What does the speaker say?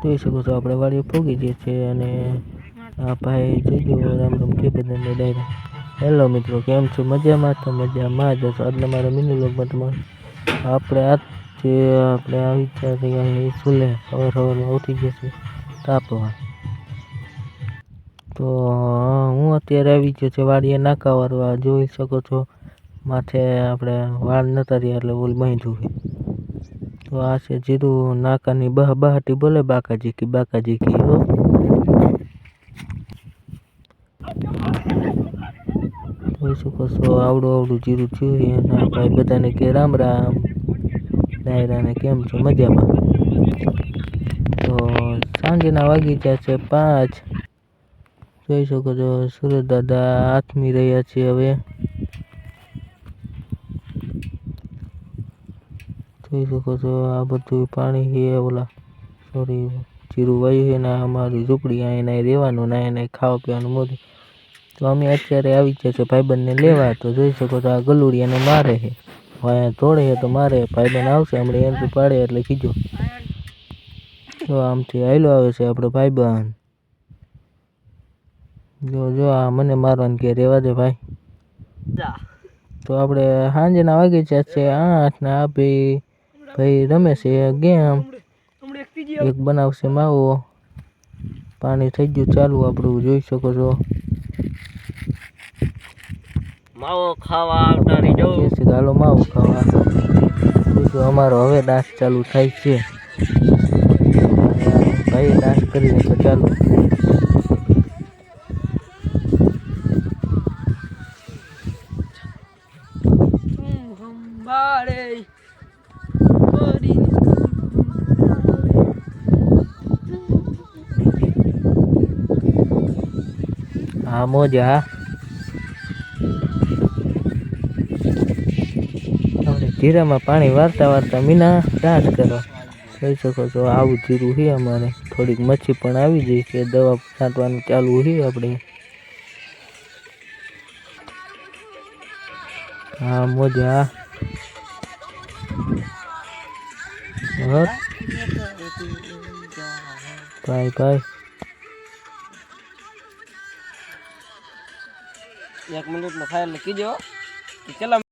જોઈ શકો છો આપણે વાડીએ પહોંચી જઈએ છીએ અને આ ભાઈ જોજો રામ રામ કે બધાને ડાયરા. હેલો મિત્રો, કેમ છો? મજામાં? તો મજામાં જ હશો. આજના મારા મિની વ્લોગમાં તમારું આપણે આવી ગયા છીએ અહીં સુલે. સવારમાં ઉઠી ગયા છે તાપવા. તો હું અત્યારે આવી ગયો છે વાડીએ નાકા વારવા. જોઈ શકો છો માથે આપણે વાળ નતા રહ્યા એટલે ઓલ બાંધ્યું છે. તો આ છે જીરું નાકાની બહાટી બોલે બાકાજી કી હો. જોઈ શકો છો આવડું જીરું થયું એના ભાઈ બધાને કે રામ રામ. ડાયરાને કેમ છો? મજામાં? તો સાંજના વાગી ગયા છે 5. જોઈ શકો છો સુરત દાદા આથમી રહ્યા છે હવે. જોઈ શકો છો આ બધું પાણી છે ઓલા જીરું વાયું છે ને અમારી ઝૂંપડી અહીંયા રહેવાનું ને અહીંયા ખાવા પીવાનું મોજ. તો અમે અત્યારે આવી ગયા છે ભાઈબંધને લેવા. તો જોઈ શકો છો આ ગલુડિયાને મારે છે, અહીંયા તોડે છે તો મારે. ભાઈબંધ આવશે હમણાં એન્ટ્રી પાડે એટલે કીધું. તો આમથી આયલો આવે છે આપણો ભાઈબંધ. જો આ મને મારવાનું કે રેવા દે ભાઈ. તો આપણે સાંજના વાગી ગયા છે 8 ને આ ભાઈ રમે છે ગેમ. એક બનાવશે માવો. પાણી થઈ ગયું ચાલુ આપણું. જોઈ શકો છો માવો ખાવા આવતા રહીજો. હાલો માવો ખાવા. જોજો અમારો હવે ડાન્સ ચાલુ થાય છે. ભાઈ ડાન્સ કરી તો ચાલુ. હા મોજા. જીરામાં પાણી વારતા મીના ડાન્સ કરો. જોઈ શકો છો આવું જીરું છે અમારે. થોડીક મચ્છી પણ આવી ગઈ છે. દવા છાંટવાનું ચાલુ છે આપણે. હા મોજા. ભાઈ 1 મિનિટનો ફાઇલ કીજો કેટલા